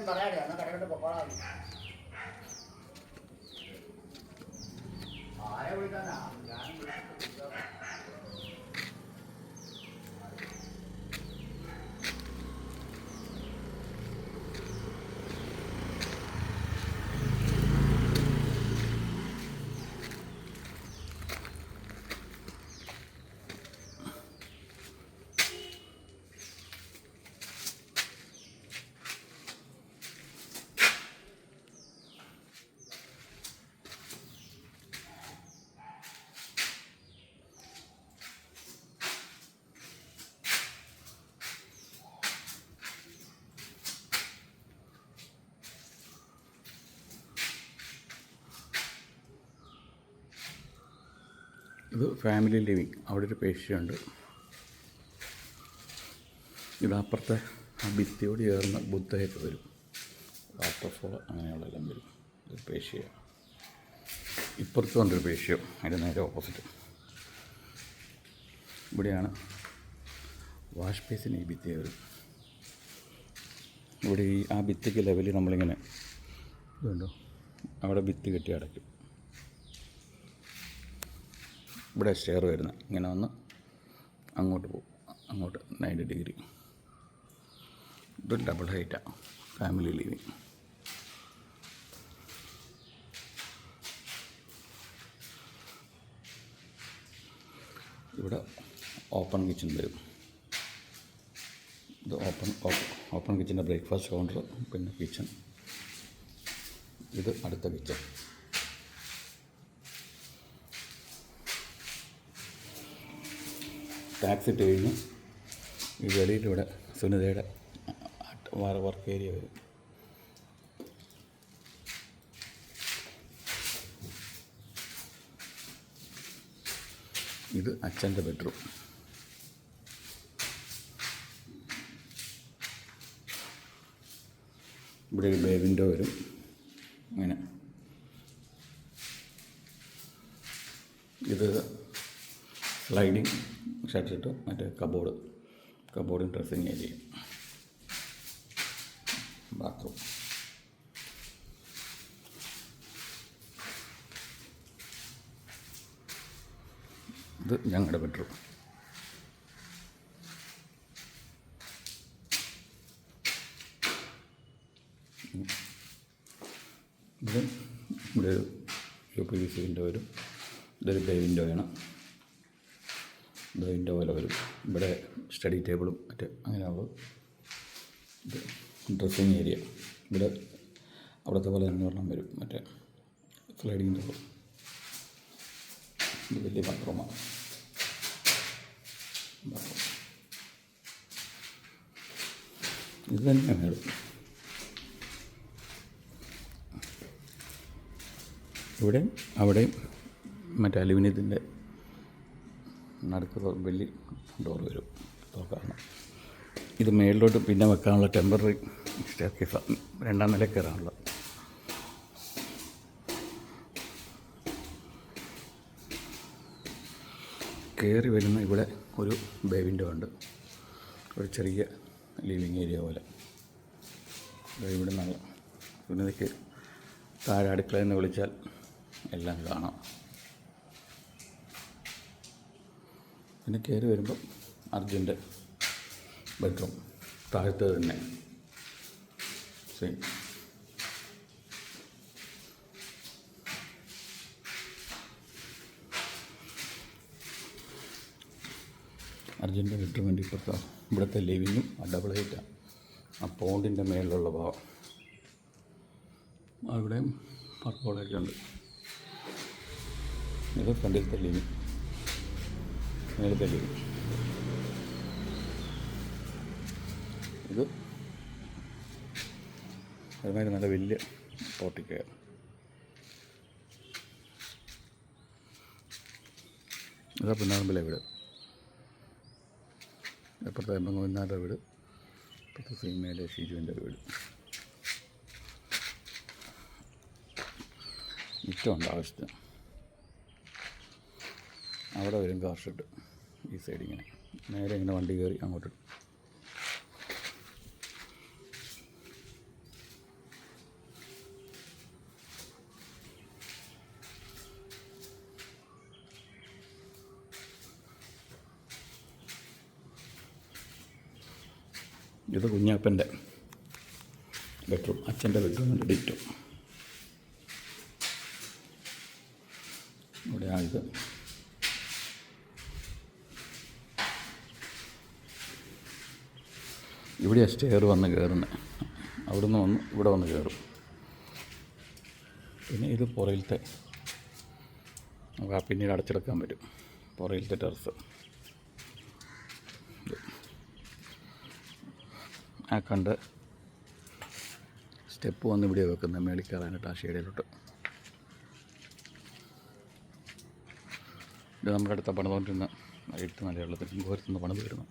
പറയാടേ എന്നാൽ കടകൊണ്ട് പൊക്കോളാം. ആരെ വിളിക്കാനാ ഞാൻ ഇത് ഫാമിലി ലിവിങ്. അവിടെ ഒരു പേഷ്യയുണ്ട്. ഇതപ്പുറത്തെ ആ ഭിത്തിയോട് ചേർന്ന് ബുദ്ധയൊക്കെ വരും. വാട്ടർഫോൾ അങ്ങനെയുള്ളതെല്ലാം വരും. ഇത് പേഷ്യ. ഇപ്പുറത്ത് കൊണ്ടൊരു പേഷ്യോ അതിൻ്റെ നേരെ ഓപ്പോസിറ്റ്. ഇവിടെയാണ് വാഷ് ബേസിന്. ഈ ഭിത്തി വരും. ഇവിടെ ഈ ആ ഭിത്തിക്ക് ലെവലിൽ നമ്മളിങ്ങനെ ഇതുണ്ടോ, അവിടെ ഭിത്തി കെട്ടി അടയ്ക്കും. ഇവിടെ സ്റ്റെയർ വരുന്നത് ഇങ്ങനെ വന്ന് അങ്ങോട്ട് പോകും. അങ്ങോട്ട് 90 ഡിഗ്രി. ഇത് ഡബിൾ ഹൈറ്റാണ് ഫാമിലി ലിവിങ്. ഇവിടെ ഓപ്പൺ കിച്ചൺ വരും. ഇത് ഓപ്പൺ കിച്ചൻ്റെ ബ്രേക്ക്ഫാസ്റ്റ് കൗണ്ടർ, പിന്നെ കിച്ചൺ. ഇത് അടുത്ത കിച്ചൺ. ടാക്സ് ഇട്ട് കഴിഞ്ഞ് ഈ വെളിയിലിവിടെ സുനിതയുടെ വർക്ക് ഏരിയ വരും. ഇത് അച്ഛൻ്റെ ബെഡ്റൂം. ഇവിടെ ഒരു ബേ വിൻഡോ വരും. അങ്ങനെ ഇത് സ്ലൈഡിങ് ഷട്ടിട്ട് മറ്റേ കബോർഡും ഡ്രസ്സിങ് ഏരിയ. ബാത്റൂം. ഇത് ഞങ്ങളുടെ ബെഡ്റൂം. ഇവിടെ ഒരു UPVC വിൻഡോ വരും. ഇതൊരു ബേ വിൻഡോയാണ്. വിൻഡോ പോലെ വരും. ഇവിടെ സ്റ്റഡി ടേബിളും മറ്റേ അങ്ങനെയാവും. ഇത് ഡ്രസ്സിങ് ഏരിയ. ഇവിടെ അവിടുത്തെ പോലെ തന്നെ ഒരെണ്ണം വരും, മറ്റേ സ്ലൈഡിങ് ടേബിൾ. ഇത് വലിയ ബാത്റൂമാണ്. ഇത് തന്നെയാണ് വീട്. ഇവിടെയും അവിടെയും മറ്റേ അലുമിനിയത്തിൻ്റെ നടുക്ക് വലിയ ഡോർ വരും തുറക്കാണ്. ഇത് മേളിലോട്ട് പിന്നെ വെക്കാനുള്ള ടെമ്പററി സ്റ്റെയർ കേസാണ്. 2ാം നില കയറാനുള്ള. കയറി വരുന്ന ഇവിടെ ഒരു ബേ വിൻഡോ ഉണ്ട്. ഒരു ചെറിയ ലിവിങ് ഏരിയ പോലെ. ഇവിടെ നല്ല സുനിതയ്ക്ക് താഴെ അടുക്കളയിൽ നിന്ന് വിളിച്ചാൽ എല്ലാം കാണാം. പിന്നെ കയറി വരുമ്പോൾ അർജുൻ്റെ ബെഡ്റൂം താഴത്തെ തന്നെ സെയിം. അർജുൻ്റെ ബെഡ്റൂമിൻ്റെ ഇപ്പുറത്ത് ഇവിടുത്തെ ലിവിങ്ങും ഡബിൾ ഹൈറ്റാണ്. ആ പോണ്ടിൻ്റെ മേളിലുള്ള ഭാഗം. അവിടെയും പർക്കോളൊക്കെ ഉണ്ട്. ഇത് ഫ്രണ്ടിലത്തെ ലിവിങ്, മേളത്തെ ലിവിങ്. ഇത് അതുമാതിരി നല്ല വലിയ പോർട്ടിക്കയാണ്. ഇതാ പിന്നാമ്പലെ വീട്. അപ്പുറത്തെ എമ്പങ്ങുന്നാരുടെ വീട്, ഇപ്പുറത്തെ സീമയിലെ ഷിജുവിൻ്റെ വീട്. മുറ്റമുണ്ട് ആവശ്യത്തിന്. അവിടെ വരും കാർ ഷെഡ്. ഈ സൈഡ് ഇങ്ങനെ നേരെ ഇങ്ങനെ വണ്ടി കയറി അങ്ങോട്ട്. ഇത് കുഞ്ഞാപ്പൻ്റെ ബെഡ്റൂം, അച്ഛൻ്റെ ബെഡ്റൂമിൻ്റെ ഡിറ്റോ. ഇവിടെയാണിത്. ഇവിടെയാണ് സ്റ്റെയർ വന്ന് കയറുന്നത്. അവിടുന്ന് വന്ന് ഇവിടെ വന്ന് കയറും. പിന്നെ ഇത് പുറയിലത്തെ, നമുക്ക് പിന്നീട് അടച്ചെടുക്കാൻ പറ്റും, പുറയിലത്തെ ടെറസ്. ആ കണ്ട് സ്റ്റെപ്പ് വന്ന് ഇവിടെ വെക്കുന്നത് മേളിൽ കയറാനായിട്ട് ആ ഷേഡിലോട്ട്. ഇത് നമ്മുടെ അടുത്ത പണിതുകൊണ്ടിരുന്ന 8 നിലയുള്ളത് ഗോരത്തുനിന്ന് പണിത് വരുന്നു.